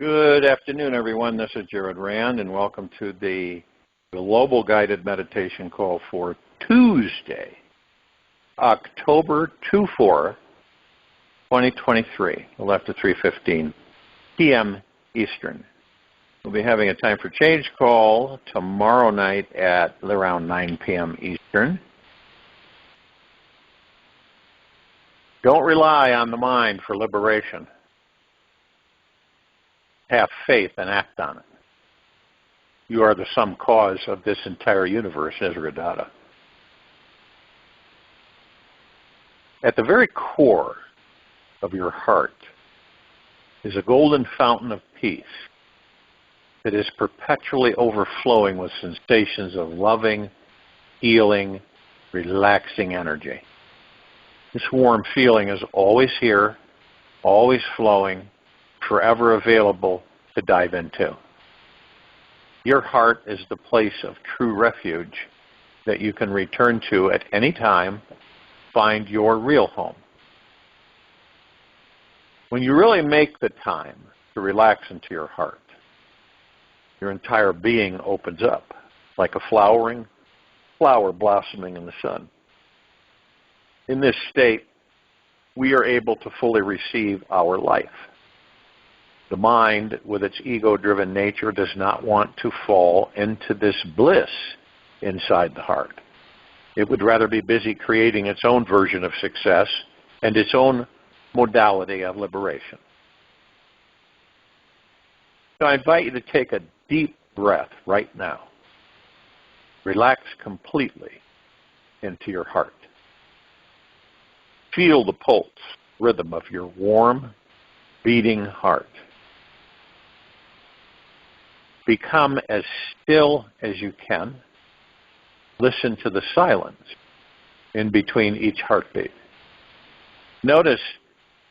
Good afternoon, everyone. This is Jared Rand, and welcome to the Global Guided Meditation Call for Tuesday, October 24, 2023, 11 to 3:15 p.m. Eastern. We'll be having a Time for Change call tomorrow night at around 9 p.m. Eastern. Don't rely on the mind for liberation. Have faith and act on it. You are the sum cause of this entire universe, Nisargadatta. At the very core of your heart is a golden fountain of peace that is perpetually overflowing with sensations of loving, healing, relaxing energy. This warm feeling is always here, always flowing, forever available to dive into. Your heart is the place of true refuge that you can return to at any time, find your real home. When you really make the time to relax into your heart, your entire being opens up like a flowering flower blossoming in the sun. In this state, we are able to fully receive our life. The mind, with its ego-driven nature, does not want to fall into this bliss inside the heart. It would rather be busy creating its own version of success and its own modality of liberation. So I invite you to take a deep breath right now. Relax completely into your heart. Feel the pulse, rhythm of your warm, beating heart. Become as still as you can. Listen to the silence in between each heartbeat. Notice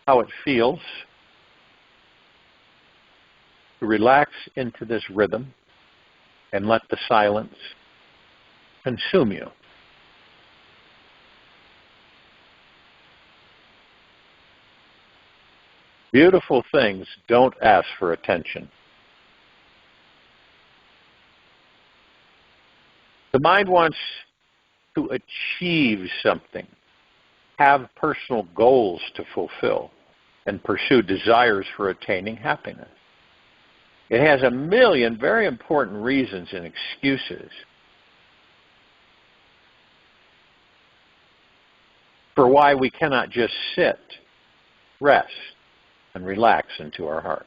how it feels to relax into this rhythm and let the silence consume you. Beautiful things don't ask for attention. The mind wants to achieve something, have personal goals to fulfill, and pursue desires for attaining happiness. It has a million very important reasons and excuses for why we cannot just sit, rest, and relax into our heart.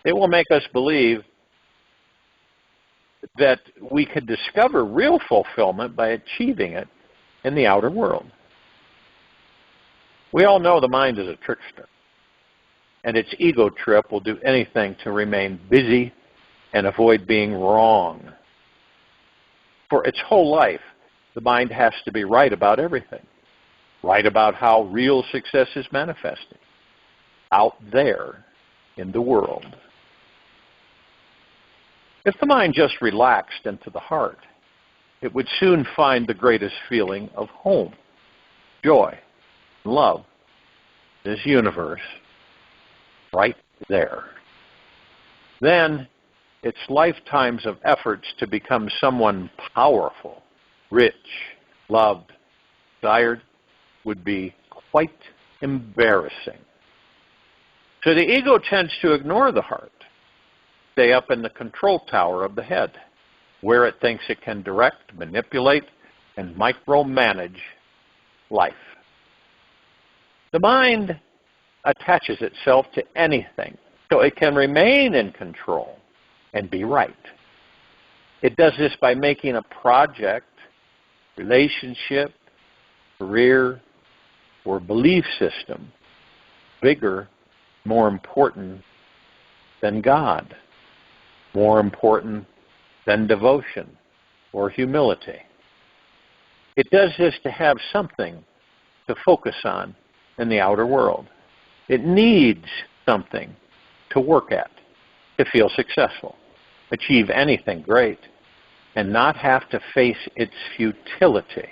It will make us believe that we could discover real fulfillment by achieving it in the outer world. We all know the mind is a trickster, and its ego trip will do anything to remain busy and avoid being wrong. For its whole life, the mind has to be right about everything, right about how real success is manifesting out there in the world. If the mind just relaxed into the heart, it would soon find the greatest feeling of home, joy, love, this universe, right there. Then its lifetimes of efforts to become someone powerful, rich, loved, desired would be quite embarrassing. So the ego tends to ignore the heart, stay up in the control tower of the head, where it thinks it can direct, manipulate, and micromanage life. The mind attaches itself to anything so it can remain in control and be right. It does this by making a project, relationship, career, or belief system bigger, more important than God, more important than devotion or humility. It does this to have something to focus on in the outer world. It needs something to work at to feel successful, achieve anything great, and not have to face its futility.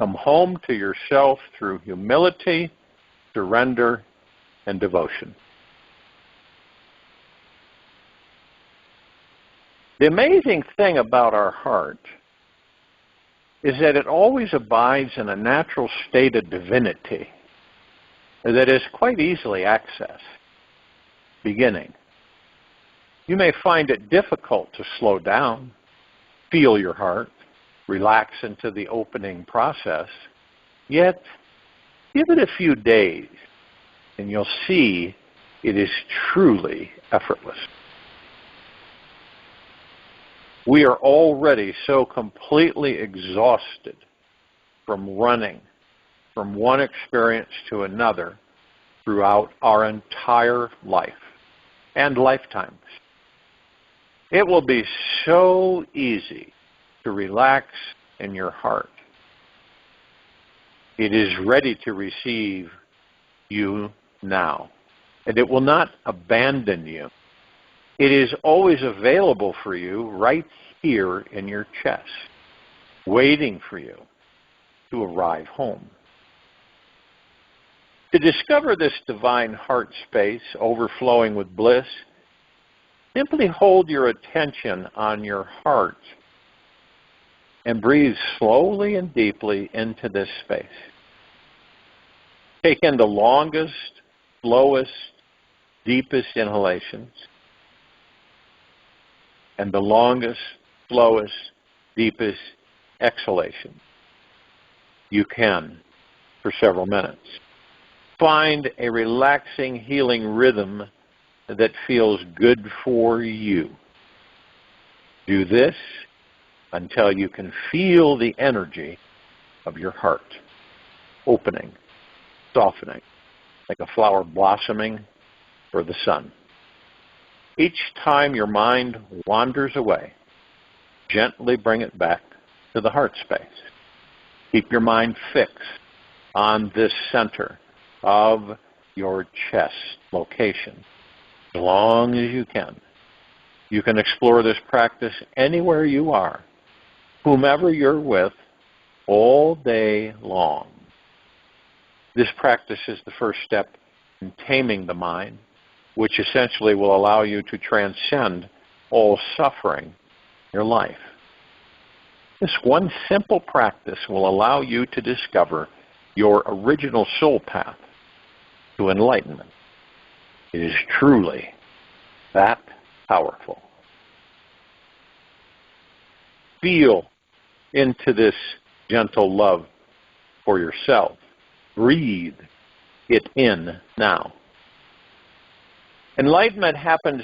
Come home to yourself through humility, surrender, and devotion. The amazing thing about our heart is that it always abides in a natural state of divinity that is quite easily accessed. Beginning. You may find it difficult to slow down, feel your heart, relax into the opening process, yet give it a few days and you'll see it is truly effortless. We are already so completely exhausted from running from one experience to another throughout our entire life and lifetimes. It will be so easy to relax in your heart. It is ready to receive you now, and it will not abandon you. It is always available for you right here in your chest, waiting for you to arrive home. To discover this divine heart space overflowing with bliss, simply hold your attention on your heart and breathe slowly and deeply into this space. Take in the longest, slowest, deepest inhalations and the longest, slowest, deepest exhalations you can for several minutes. Find a relaxing, healing rhythm that feels good for you. Do this until you can feel the energy of your heart opening, softening, like a flower blossoming for the sun. Each time your mind wanders away, gently bring it back to the heart space. Keep your mind fixed on this center of your chest location as long as you can. You can explore this practice anywhere you are, whomever you're with, all day long. This practice is the first step in taming the mind, which essentially will allow you to transcend all suffering in your life. This one simple practice will allow you to discover your original soul path to enlightenment. It is truly that powerful. Feel into this gentle love for yourself. Breathe it in now. Enlightenment happens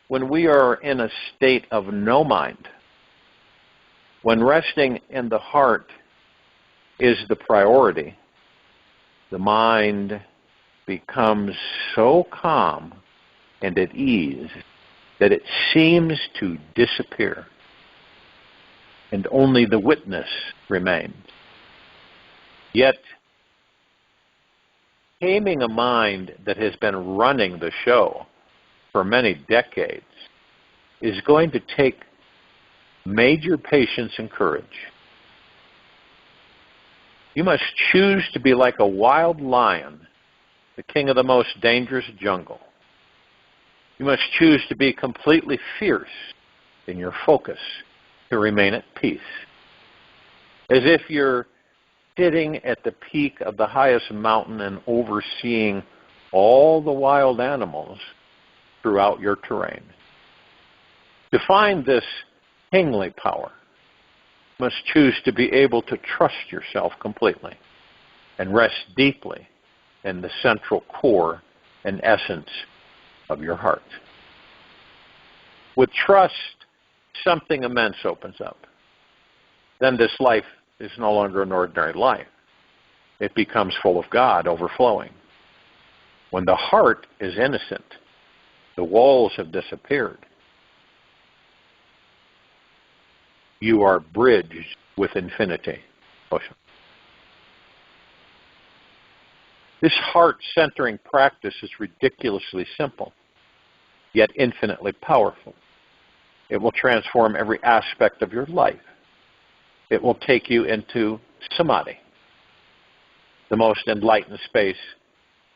when we are in a state of no mind. When resting in the heart is the priority, the mind becomes so calm and at ease that it seems to disappear, and only the witness remains. Yet, taming a mind that has been running the show for many decades is going to take major patience and courage. You must choose to be like a wild lion, the king of the most dangerous jungle. You must choose to be completely fierce in your focus to remain at peace. As if you're sitting at the peak of the highest mountain and overseeing all the wild animals throughout your terrain. To find this kingly power, you must choose to be able to trust yourself completely and rest deeply in the central core and essence of your heart. With trust, something immense opens up. Then this life is no longer an ordinary life. It becomes full of God, overflowing. When the heart is innocent, the walls have disappeared. You are bridged with infinity. This heart-centering practice is ridiculously simple, yet infinitely powerful. It will transform every aspect of your life. It will take you into samadhi, the most enlightened space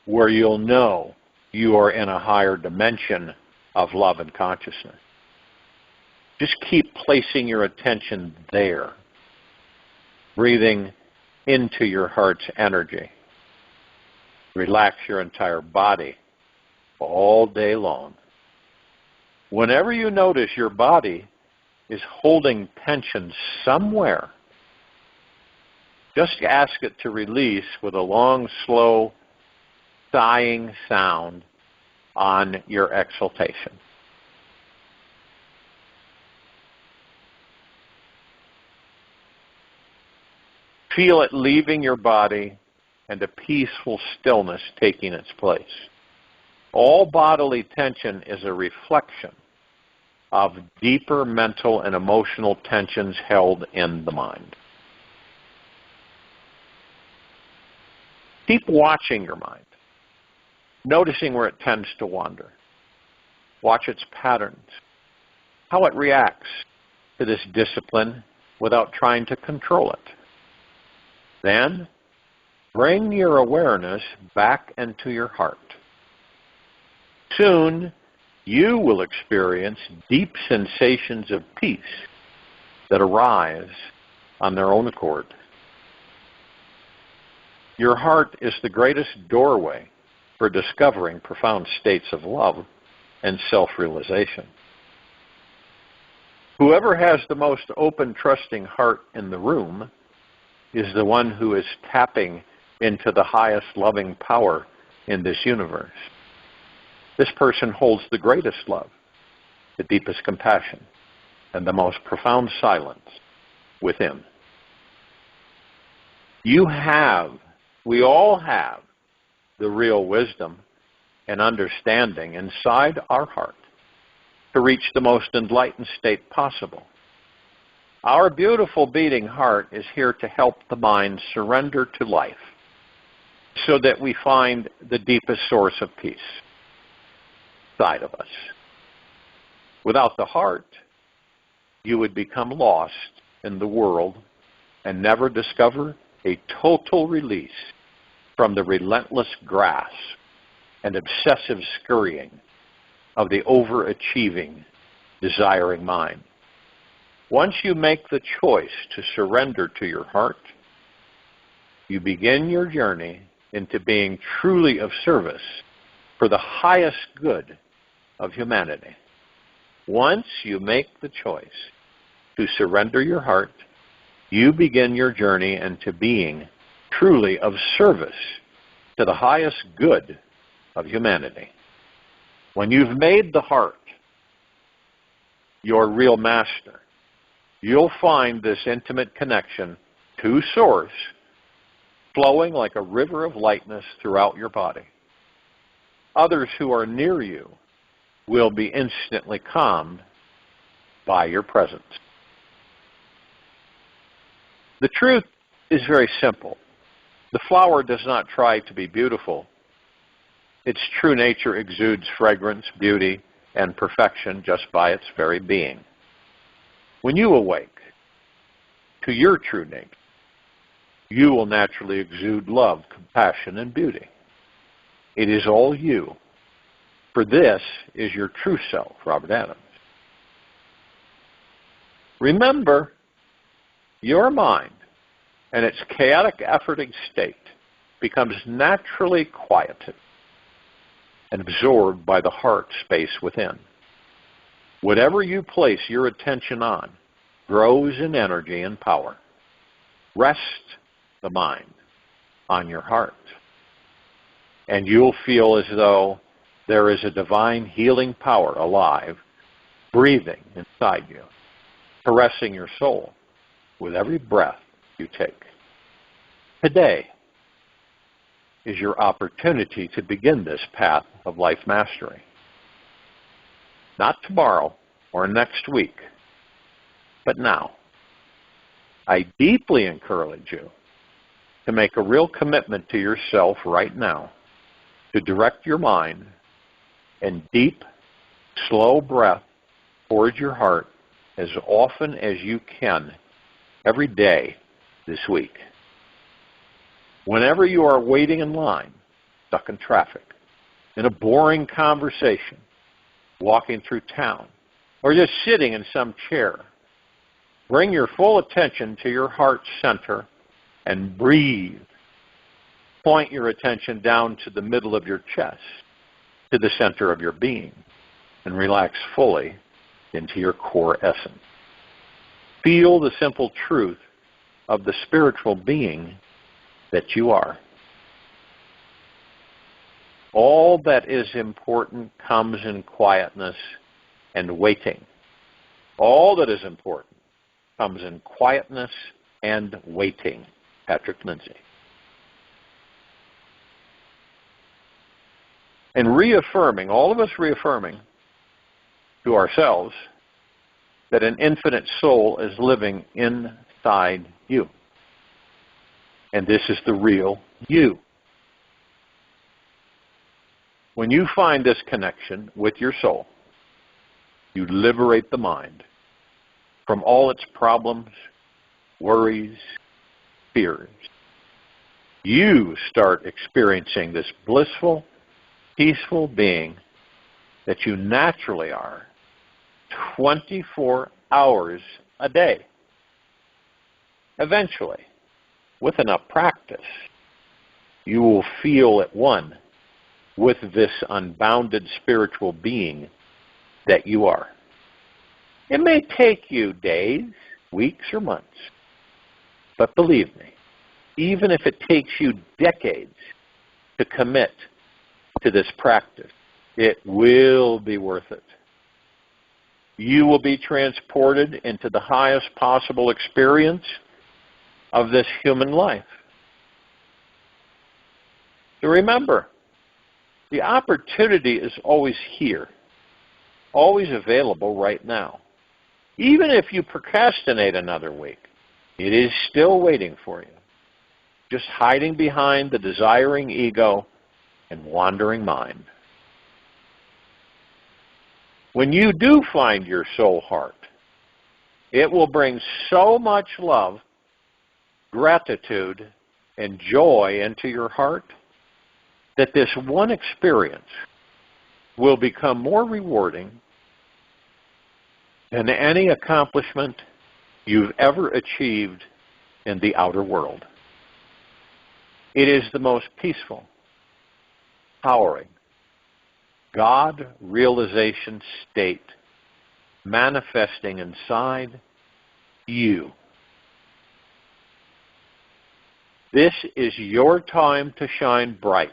where you'll know you are in a higher dimension of love and consciousness. Just keep placing your attention there, breathing into your heart's energy. Relax your entire body all day long. Whenever you notice your body is holding tension somewhere, just ask it to release with a long, slow, sighing sound on your exhaltation. Feel it leaving your body and a peaceful stillness taking its place. All bodily tension is a reflection of deeper mental and emotional tensions held in the mind. Keep watching your mind, noticing where it tends to wander. Watch its patterns, how it reacts to this discipline without trying to control it. Then, bring your awareness back into your heart. Soon, you will experience deep sensations of peace that arise on their own accord. Your heart is the greatest doorway for discovering profound states of love and self-realization. Whoever has the most open, trusting heart in the room is the one who is tapping into the highest loving power in this universe. This person holds the greatest love, the deepest compassion, and the most profound silence within. We all have the real wisdom and understanding inside our heart to reach the most enlightened state possible. Our beautiful beating heart is here to help the mind surrender to life so that we find the deepest source of peace inside of us. Without the heart, you would become lost in the world and never discover a total release from the relentless grasp and obsessive scurrying of the overachieving, desiring mind. Once you make the choice to surrender to your heart, you begin your journey into being truly of service for the highest good of humanity. Once you make the choice to surrender your heart, you begin your journey into being truly of service to the highest good of humanity. When you've made the heart your real master, you'll find this intimate connection to Source flowing like a river of lightness throughout your body. Others who are near you will be instantly calmed by your presence. The truth is very simple. The flower does not try to be beautiful. Its true nature exudes fragrance, beauty, and perfection just by its very being. When you awake to your true nature, you will naturally exude love, compassion, and beauty. It is all you. For this is your true self, Robert Adams. Remember, your mind and its chaotic, efforting state becomes naturally quieted and absorbed by the heart space within. Whatever you place your attention on grows in energy and power. Rest the mind on your heart, and you'll feel as though there is a divine healing power alive, breathing inside you, caressing your soul with every breath you take. Today is your opportunity to begin this path of life mastery. Not tomorrow or next week, but now. I deeply encourage you to make a real commitment to yourself right now to direct your mind in deep, slow breath towards your heart as often as you can every day this week. Whenever you are waiting in line, stuck in traffic, in a boring conversation, walking through town, or just sitting in some chair, bring your full attention to your heart center and breathe. Point your attention down to the middle of your chest, to the center of your being, and relax fully into your core essence. Feel the simple truth of the spiritual being that you are. All that is important comes in quietness and waiting. All that is important comes in quietness and waiting. Patrick Lindsay. And reaffirming, all of us reaffirming to ourselves that an infinite soul is living inside you. And this is the real you. When you find this connection with your soul, you liberate the mind from all its problems, worries, fears. You start experiencing this blissful, peaceful being that you naturally are 24 hours a day. Eventually, with enough practice, you will feel at one with this unbounded spiritual being that you are. It may take you days, weeks, or months, but believe me, even if it takes you decades to commit to this practice, it will be worth it. You will be transported into the highest possible experience of this human life. So remember, the opportunity is always here, always available right now. Even if you procrastinate another week, it is still waiting for you, just hiding behind the desiring ego and wandering mind. When you do find your soul heart, it will bring so much love, gratitude, and joy into your heart that this one experience will become more rewarding than any accomplishment you've ever achieved in the outer world. It is the most peaceful, empowering, God realization state manifesting inside you. This is your time to shine bright.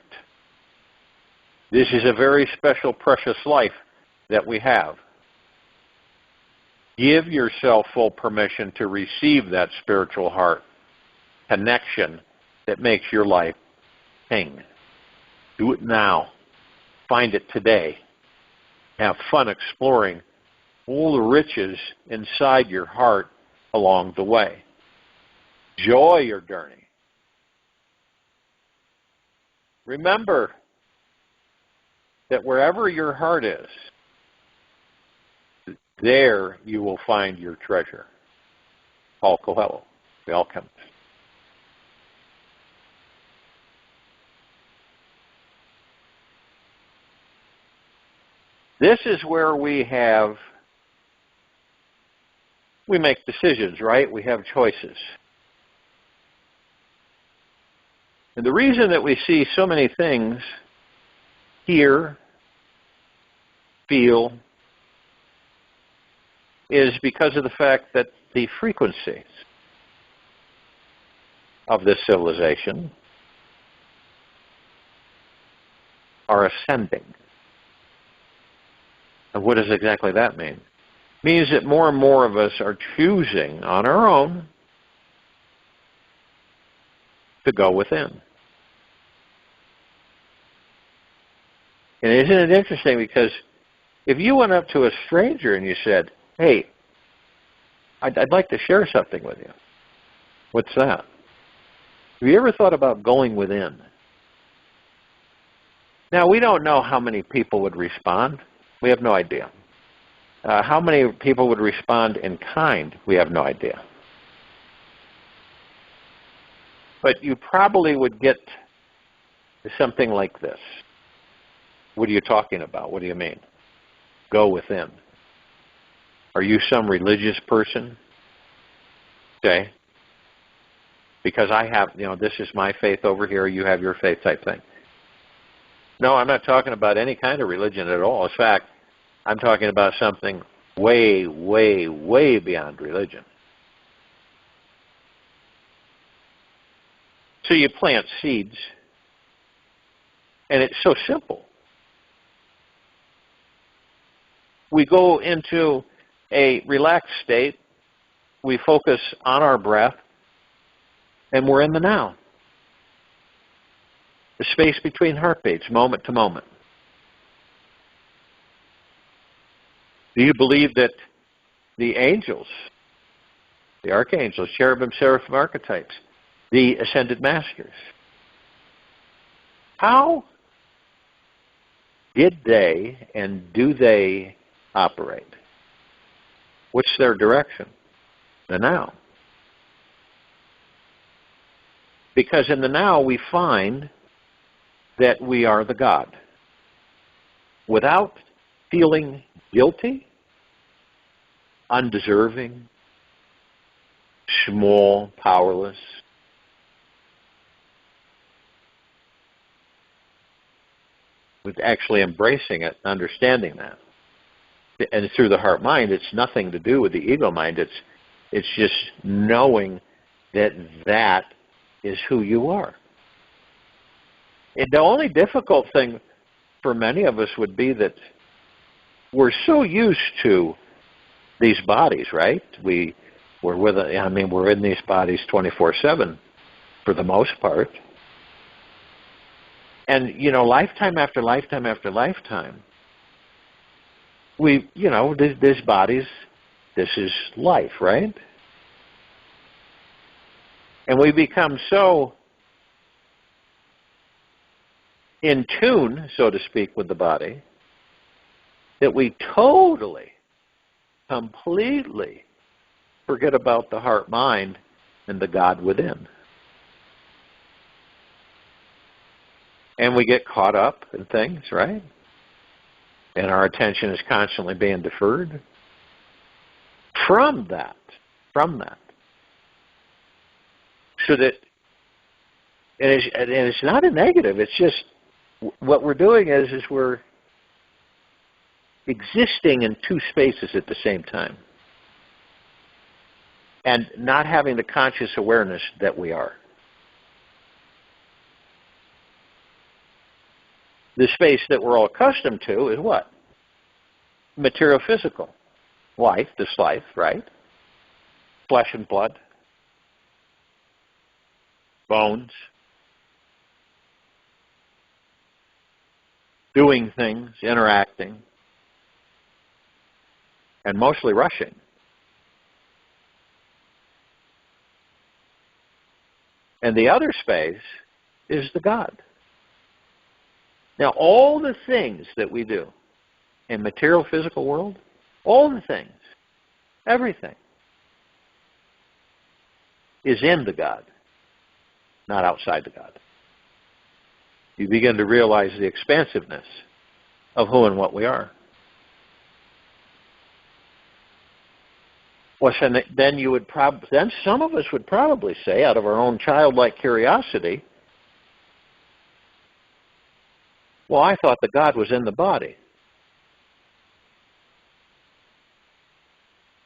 This is a very special, precious life that we have. Give yourself full permission to receive that spiritual heart connection that makes your life ping. Do it now. Find it today. Have fun exploring all the riches inside your heart along the way. Enjoy your journey. Remember that wherever your heart is, there you will find your treasure. Paul Coelho, the alchemist. This is where we make decisions, right? We have choices. And the reason that we see so many things, hear, feel, is because of the fact that the frequencies of this civilization are ascending. And what does exactly that mean? It means that more and more of us are choosing on our own to go within. And isn't it interesting, because if you went up to a stranger and you said, hey, I'd like to share something with you. What's that? Have you ever thought about going within? Now, we don't know how many people would respond. We have no idea. How many people would respond in kind? We have no idea. But you probably would get something like this. What are you talking about? What do you mean? Go within. Are you some religious person? Okay. Because I have, this is my faith over here, you have your faith type thing. No, I'm not talking about any kind of religion at all. In fact, I'm talking about something way, way, way beyond religion. So you plant seeds, and it's so simple. We go into a relaxed state, we focus on our breath, and we're in the now. The space between heartbeats, moment to moment. Do you believe that the angels, the archangels, cherubim, seraphim archetypes, the ascended masters, how did they and do they operate? What's their direction? The now. Because in the now we find that we are the God. Without feeling guilty, undeserving, small, powerless. With actually embracing it, understanding that. And through the heart mind, it's nothing to do with the ego mind. It's just knowing that that is who you are. And the only difficult thing for many of us would be that we're so used to these bodies, right? We're in these bodies 24/7 for the most part. And, lifetime after lifetime after lifetime, these bodies, this is life, right? And we become so in tune, so to speak, with the body, that we totally, completely forget about the heart mind and the God within. And we get caught up in things, right? And our attention is constantly being deferred from that. So that, and it's not a negative, it's just what we're doing is we're existing in two spaces at the same time. And not having the conscious awareness that we are. The space that we're all accustomed to is what? Material physical. Life, this life, right? Flesh and blood. Bones. Doing things, interacting. And mostly rushing. And the other space is the God. Now, all the things that we do in material physical world, all the things, everything, is in the God, not outside the God. You begin to realize the expansiveness of who and what we are. Well, then some of us would probably say, out of our own childlike curiosity, well, I thought the God was in the body.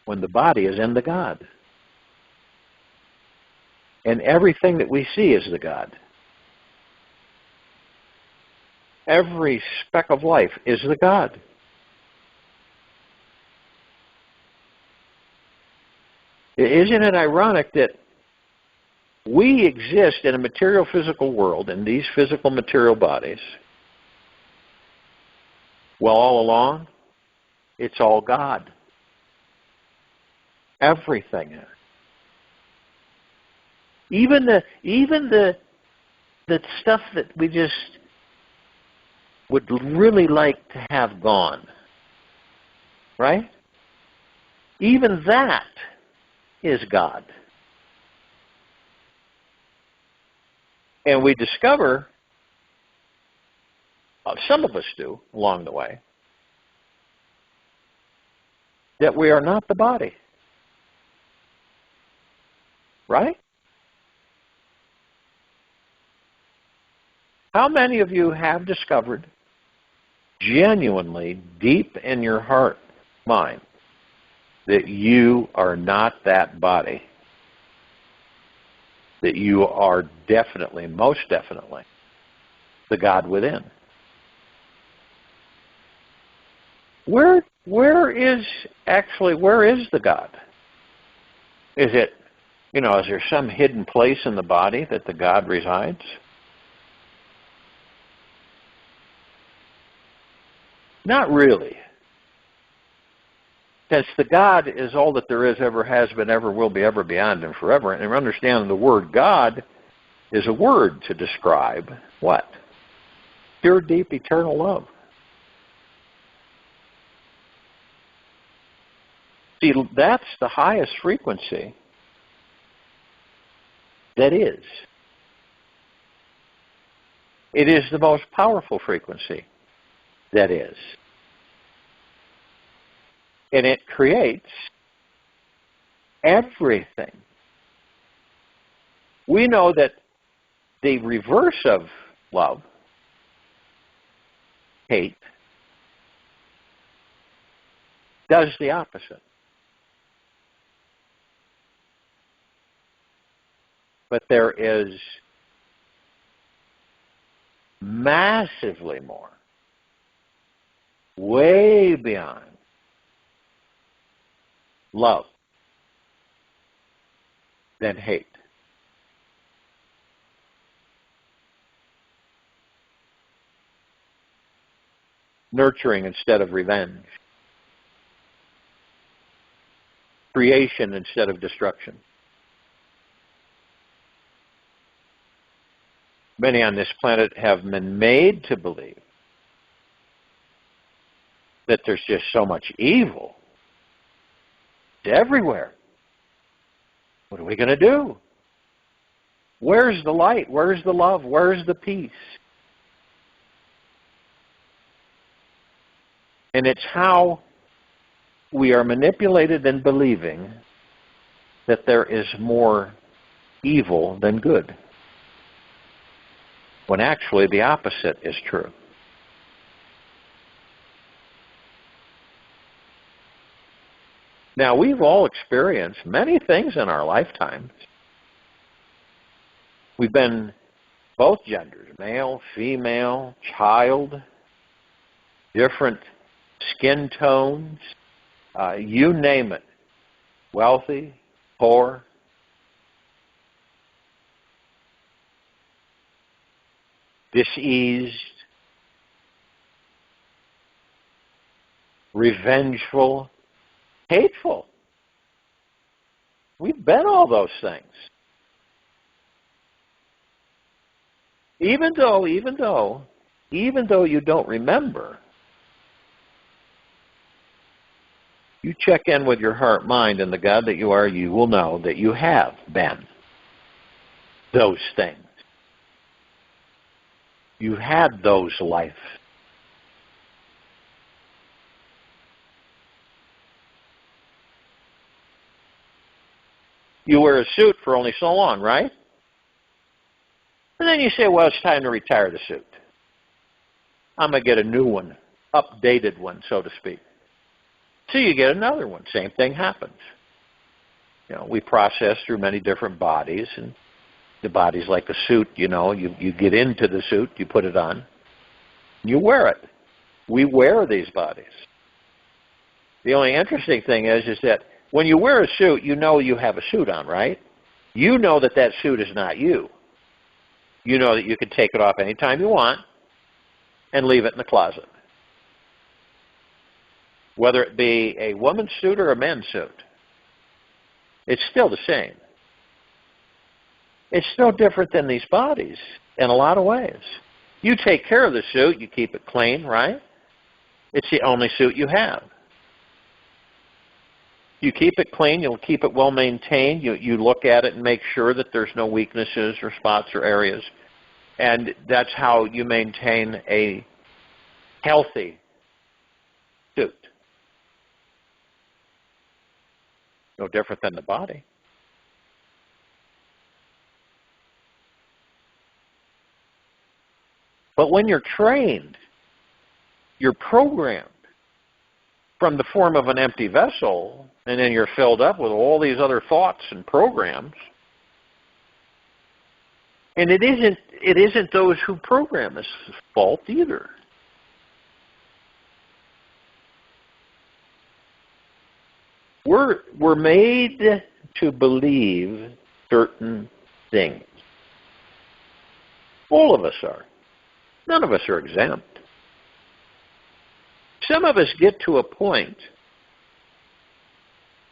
When the body is in the God. And everything that we see is the God. Every speck of life is the God. Isn't it ironic that we exist in a material physical world, in these physical material bodies, well, all along, it's all God. Everything. Even the stuff that we just would really like to have gone. Right? Even that is God. And we discover, some of us do along the way, that we are not the body. Right? How many of you have discovered genuinely deep in your heart, mind, that you are not that body? That you are definitely, most definitely, the God within? Where is the God? Is it, is there some hidden place in the body that the God resides? Not really. Because the God is all that there is, ever has been, ever will be, ever beyond, and forever. And understand the word God is a word to describe what? Pure, deep, eternal love. See, that's the highest frequency that is. It is the most powerful frequency that is. And it creates everything. We know that the reverse of love, hate, does the opposite. But there is massively more, way beyond love than hate. Nurturing instead of revenge. Creation instead of destruction. Many on this planet have been made to believe that there's just so much evil. It's everywhere. What are we going to do? Where's the light? Where's the love? Where's the peace? And it's how we are manipulated in believing that there is more evil than good, when actually the opposite is true. Now, we've all experienced many things in our lifetimes. We've been both genders, male, female, child, different skin tones, you name it, wealthy, poor. Diseased, revengeful, hateful. We've been all those things. Even though you don't remember, you check in with your heart, mind, and the God that you are, you will know that you have been those things. You had those life. You wear a suit for only so long, right? And then you say, well, it's time to retire the suit. I'm going to get a new one, updated one, so to speak. So you get another one. Same thing happens. We process through many different bodies, and the body's like a suit, you get into the suit, you put it on, you wear it. We wear these bodies. The only interesting thing is that when you wear a suit, you know you have a suit on, right? You know that suit is not you. You know that you can take it off anytime you want and leave it in the closet. Whether it be a woman's suit or a men's suit, it's still the same. It's no different than these bodies in a lot of ways. You take care of the suit, you keep it clean, right? It's the only suit you have. You keep it clean, you'll keep it well maintained, you look at it and make sure that there's no weaknesses or spots or areas And that's how you maintain a healthy suit. No different than the body. But when you're trained, you're programmed from the form of an empty vessel, and then you're filled up with all these other thoughts and programs. And it isn't those who program us' fault either. We're made to believe certain things. All of us are. None of us are exempt. Some of us get to a point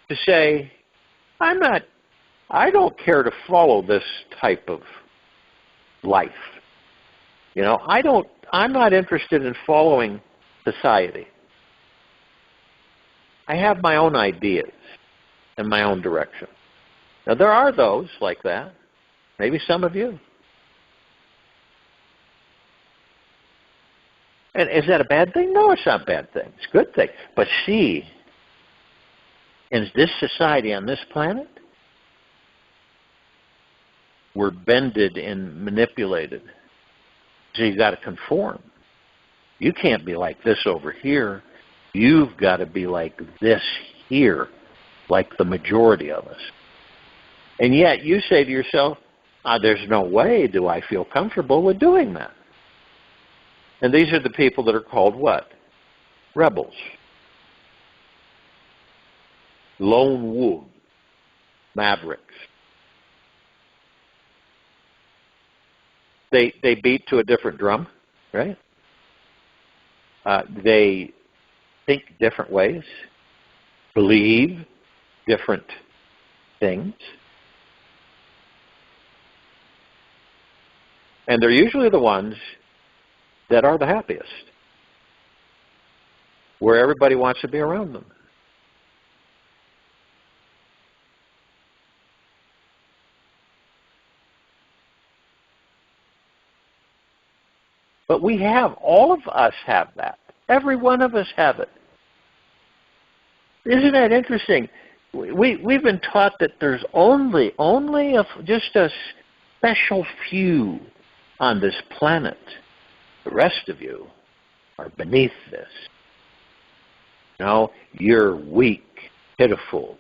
to say, I don't care to follow this type of life. You know, I'm not interested in following society. I have my own ideas and my own direction. Now, there are those like that. Maybe some of you. And is that a bad thing? No, it's not a bad thing. It's a good thing. But see, in this society on this planet, we're bended and manipulated. So you've got to conform. You can't be like this over here. You've got to be like this here, like the majority of us. And yet you say to yourself, there's no way do I feel comfortable with doing that. And these are the people that are called what? Rebels. Lone wolves. Mavericks. They beat to a different drum, right? They think different ways, believe different things. And they're usually the ones that are the happiest, where everybody wants to be around them. But all of us have that. Every one of us have it. Isn't that interesting? We've been taught that there's only just a special few on this planet. The rest of you are beneath this. No, you're weak, pitiful,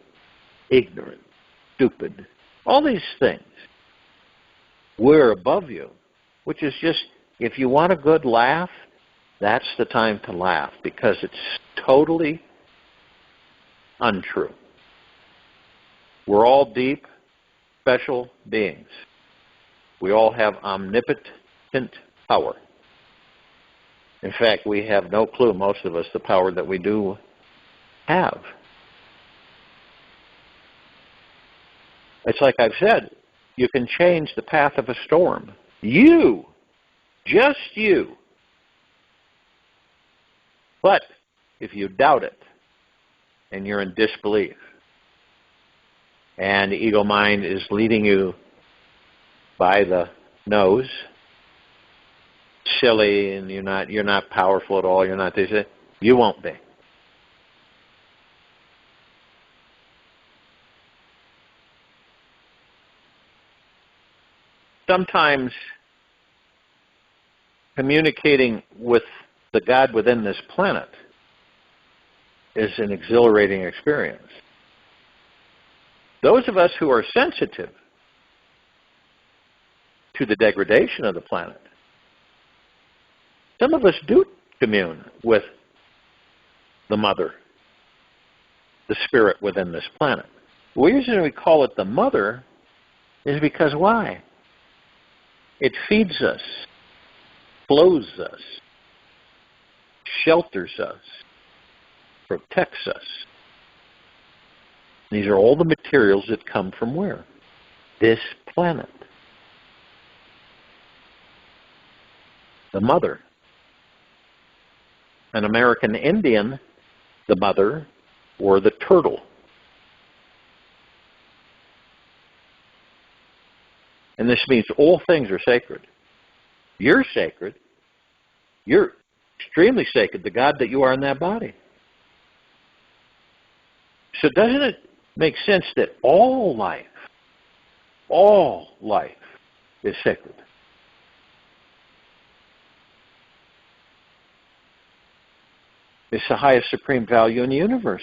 ignorant, stupid, all these things. We're above you, which is just, if you want a good laugh, that's the time to laugh, because it's totally untrue. We're all deep, special beings. We all have omnipotent power. In fact, we have no clue, most of us, the power that we do have. It's like I've said, you can change the path of a storm. You, just you. But if you doubt it, and you're in disbelief, and the ego mind is leading you by the nose, silly, and you're not powerful at all, you're not this, you won't be. Sometimes communicating with the God within this planet is an exhilarating experience. Those of us who are sensitive to the degradation of the planet, some of us do commune with the Mother, the spirit within this planet. The reason we call it the Mother is because why? It feeds us, clothes us, shelters us, protects us. These are all the materials that come from where? This planet. The Mother. An American Indian, the mother, or the turtle. And this means all things are sacred. You're sacred. You're extremely sacred, the God that you are in that body. So doesn't it make sense that all life is sacred? It's the highest supreme value in the universe.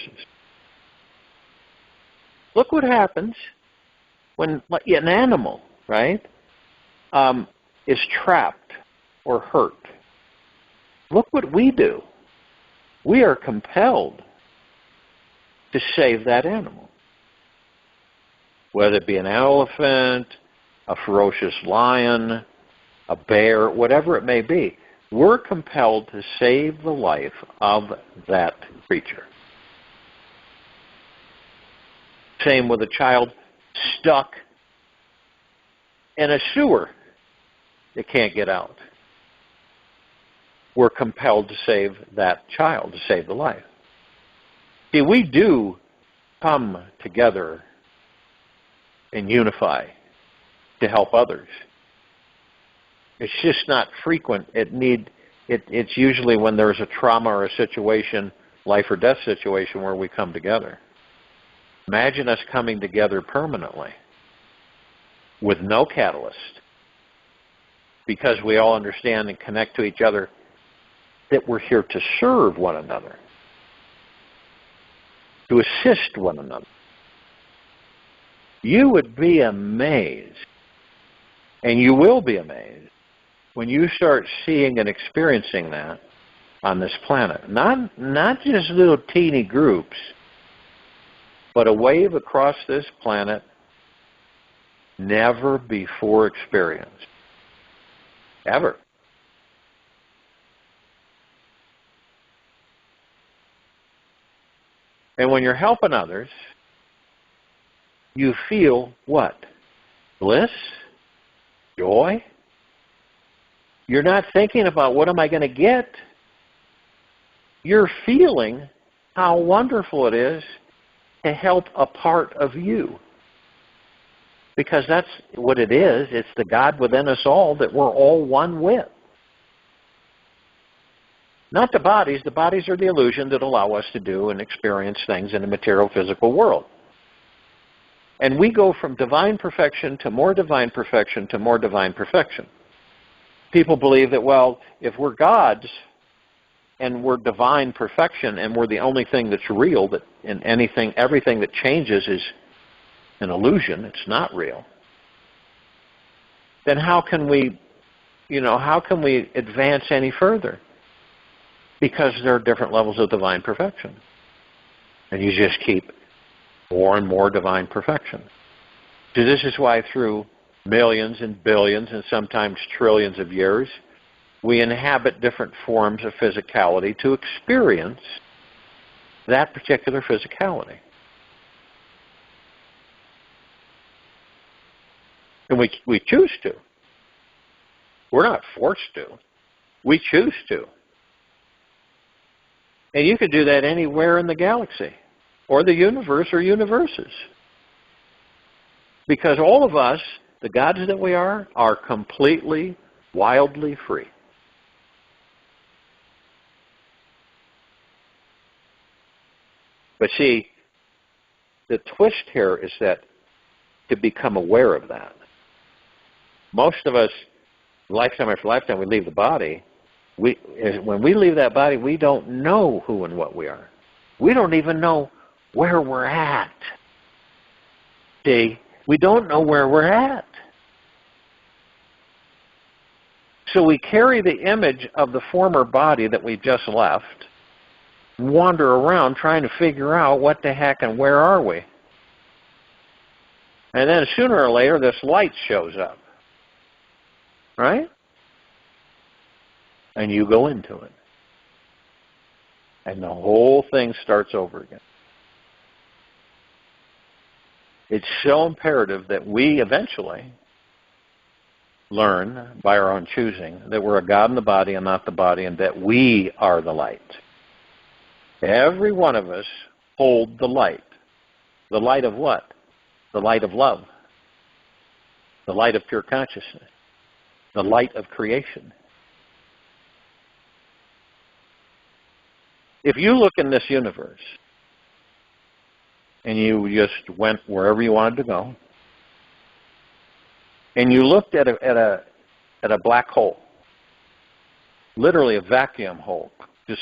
Look what happens when an animal, right, is trapped or hurt. Look what we do. We are compelled to save that animal. Whether it be an elephant, a ferocious lion, a bear, whatever it may be, we're compelled to save the life of that creature. Same with a child stuck in a sewer that can't get out. We're compelled to save that child, to save the life. See, we do come together and unify to help others. It's just not frequent. It's usually when there's a trauma or a situation, life or death situation, where we come together. Imagine us coming together permanently with no catalyst, because we all understand and connect to each other that we're here to serve one another, to assist one another. You would be amazed, and you will be amazed, when you start seeing and experiencing that on this planet. Not just little teeny groups, but a wave across this planet never before experienced. Ever. And when you're helping others, you feel what? Bliss? Joy? You're not thinking about what am I going to get. You're feeling how wonderful it is to help a part of you. Because that's what it is. It's the God within us all that we're all one with. Not the bodies. The bodies are the illusion that allow us to do and experience things in the material physical world. And we go from divine perfection to more divine perfection to more divine perfection. People believe that, well, if we're gods and we're divine perfection and we're the only thing that's real, that in everything that changes is an illusion, it's not real, then how can we advance any further? Because there are different levels of divine perfection. And you just keep more and more divine perfection. So this is why through millions and billions and sometimes trillions of years, we inhabit different forms of physicality to experience that particular physicality. And we choose to. We're not forced to. We choose to. And you could do that anywhere in the galaxy or the universe or universes. Because all of us, the gods that we are completely, wildly free. But see, the twist here is that to become aware of that. Most of us, lifetime after lifetime, we leave the body. When we leave that body, we don't know who and what we are. We don't even know where we're at. See, we don't know where we're at. So we carry the image of the former body that we just left, wander around trying to figure out what the heck and where are we. And then sooner or later, this light shows up. Right? And you go into it. And the whole thing starts over again. It's so imperative that we eventually learn by our own choosing that we're a God in the body and not the body, and that we are the light. Every one of us hold the light. The light of what? The light of love. The light of pure consciousness. the light of creation. If you look in this universe and you just went wherever you wanted to go, and you looked at a black hole, literally a vacuum hole, just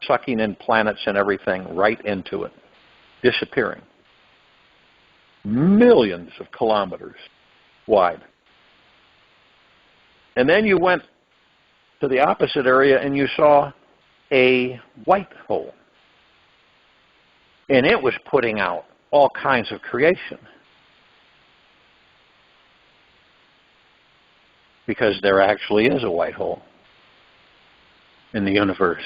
sucking in planets and everything right into it, disappearing, millions of kilometers wide. And then you went to the opposite area and you saw a white hole. And it was putting out all kinds of creation. Because there actually is a white hole in the universe.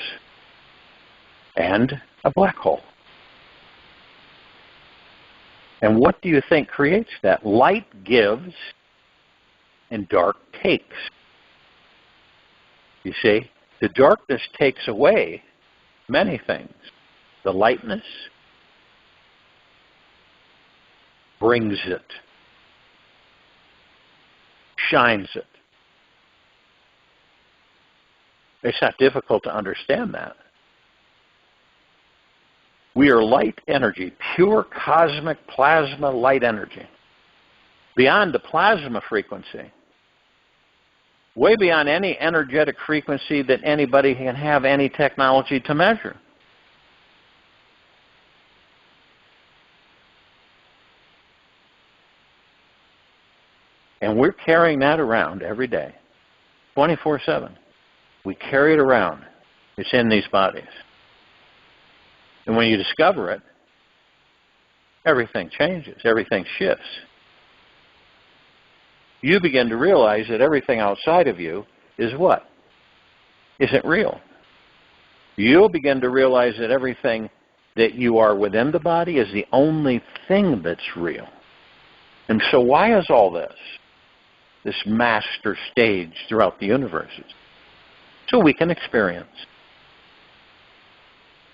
And a black hole. And what do you think creates that? Light gives and dark takes. You see, the darkness takes away many things. The lightness brings it, shines it. It's not difficult to understand that. We are light energy, pure cosmic plasma light energy. Beyond the plasma frequency. Way beyond any energetic frequency that anybody can have any technology to measure. And we're carrying that around every day, 24/7. We carry it around. It's in these bodies. And when you discover it, everything changes, everything shifts. You begin to realize that everything outside of you is what? Isn't real. You'll begin to realize that everything that you are within the body is the only thing that's real. And so why is all this master stage throughout the universes? So we can experience.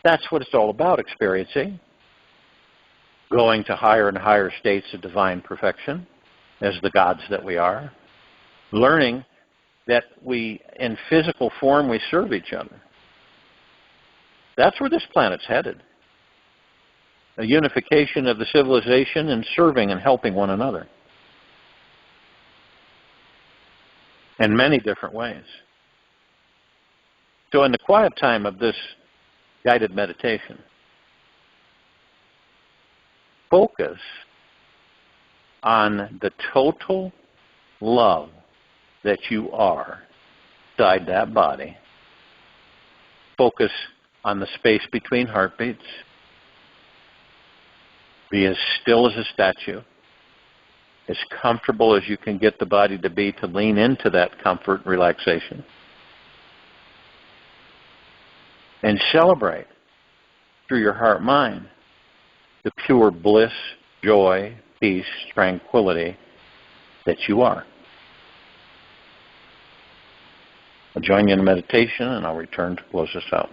That's what it's all about, experiencing. Going to higher and higher states of divine perfection as the gods that we are. Learning that we, in physical form, we serve each other. That's where this planet's headed. A unification of the civilization and serving and helping one another. In many different ways. So in the quiet time of this guided meditation, focus on the total love that you are inside that body. Focus on the space between heartbeats. Be as still as a statue, as comfortable as you can get the body to be, to lean into that comfort and relaxation. And celebrate through your heart-mind the pure bliss, joy, peace, tranquility that you are. I'll join you in meditation and I'll return to close us out.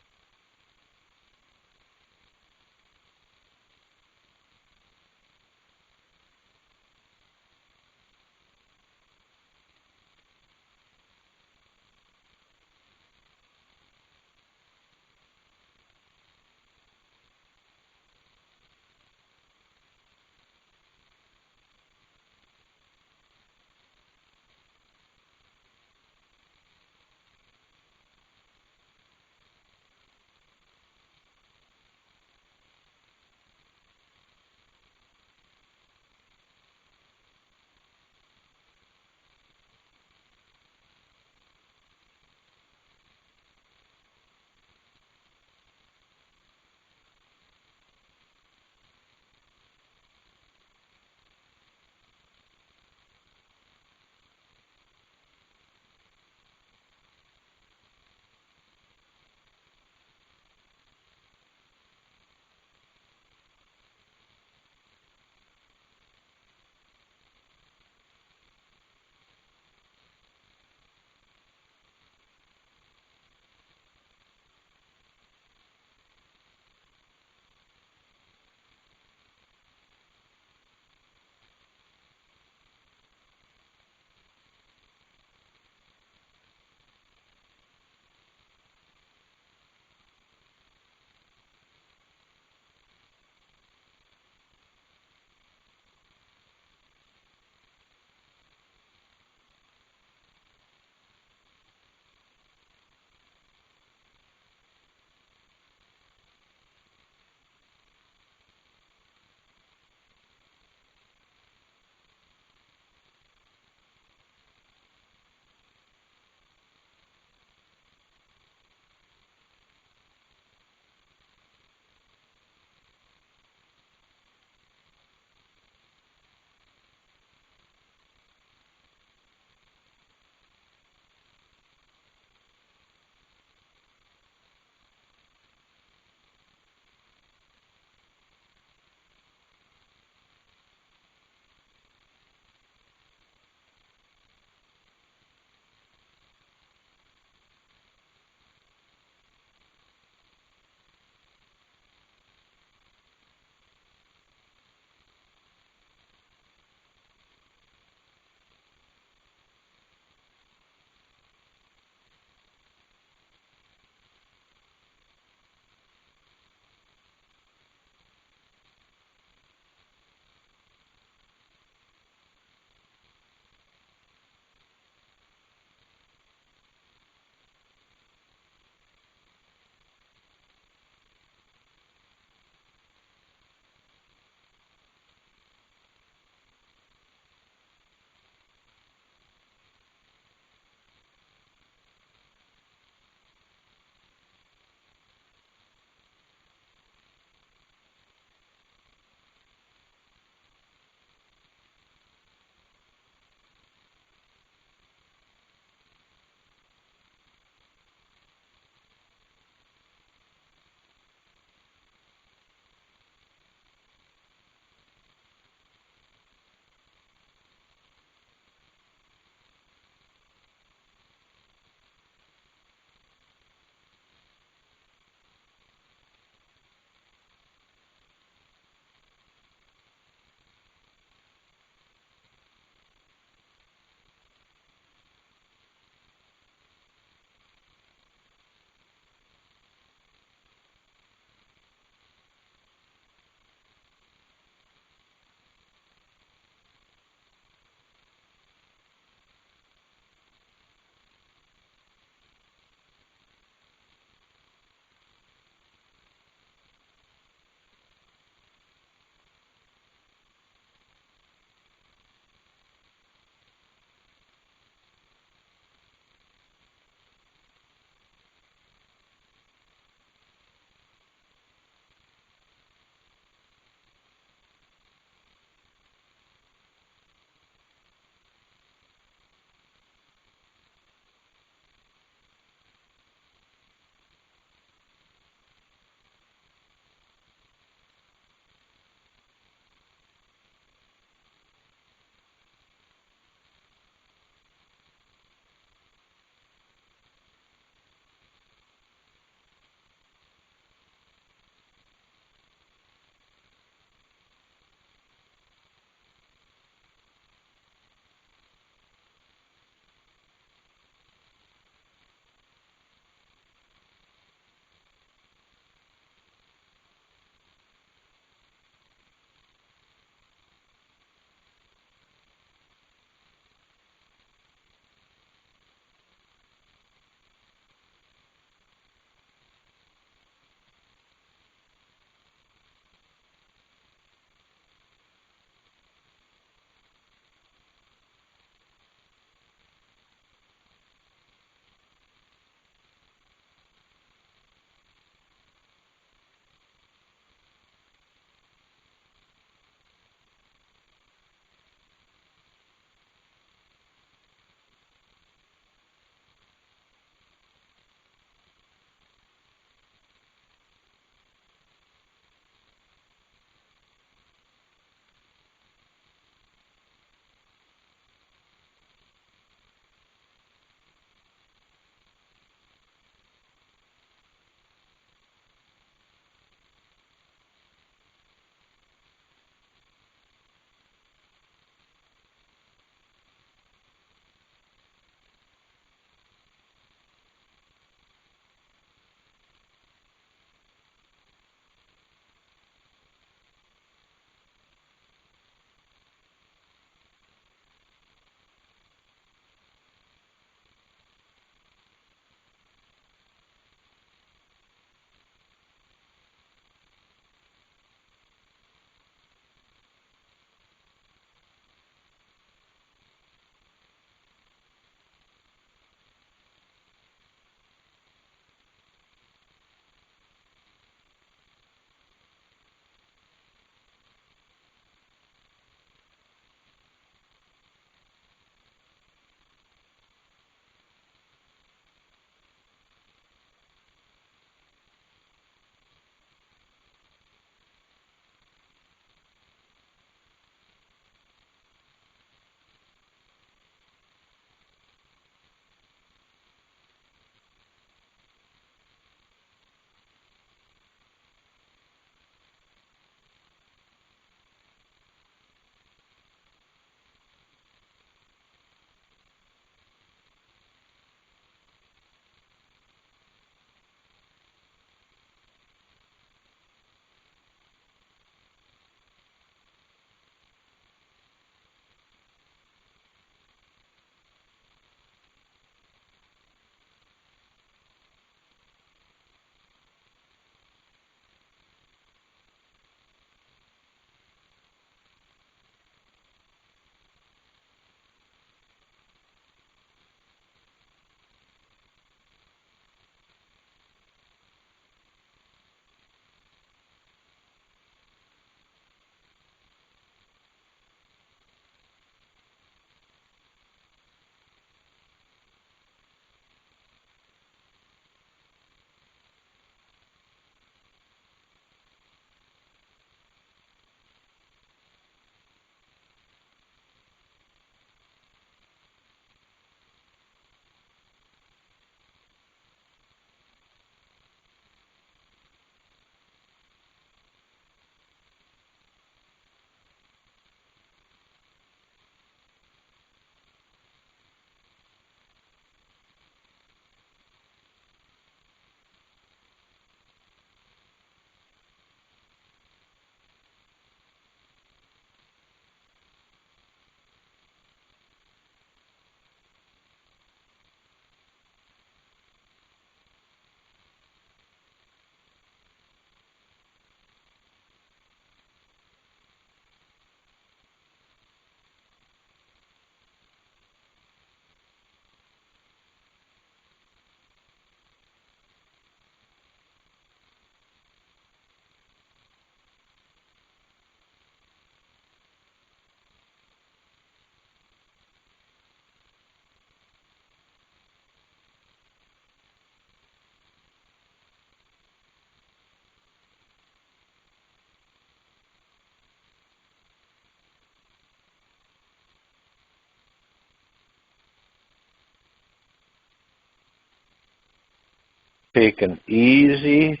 Take an easy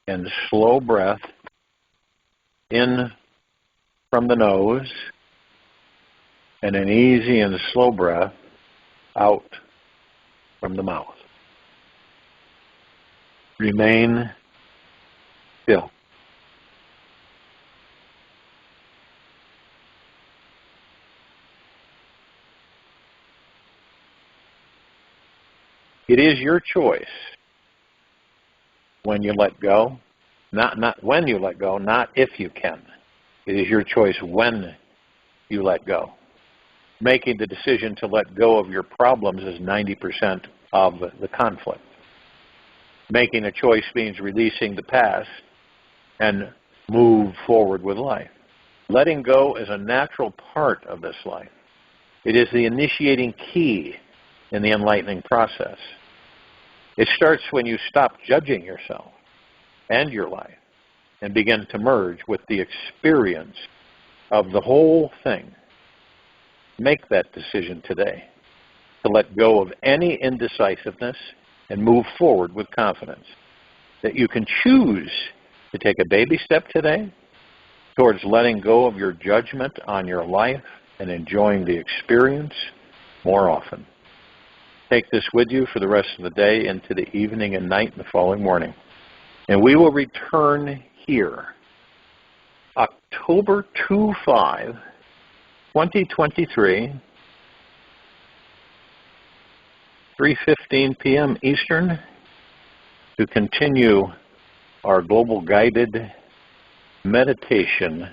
and slow breath in from the nose and an easy and slow breath out from the mouth. Remain still. It is your choice when you let go, not when you let go, not if you can. It is your choice when you let go. Making the decision to let go of your problems is 90% of the conflict. Making a choice means releasing the past and move forward with life. Letting go is a natural part of this life. It is the initiating key in the enlightening process. It starts when you stop judging yourself and your life and begin to merge with the experience of the whole thing. Make that decision today to let go of any indecisiveness and move forward with confidence. That you can choose to take a baby step today towards letting go of your judgment on your life and enjoying the experience more often. Take this with you for the rest of the day into the evening and night and the following morning. And we will return here October 5, 2023, 3:15 p.m. Eastern, to continue our global guided meditation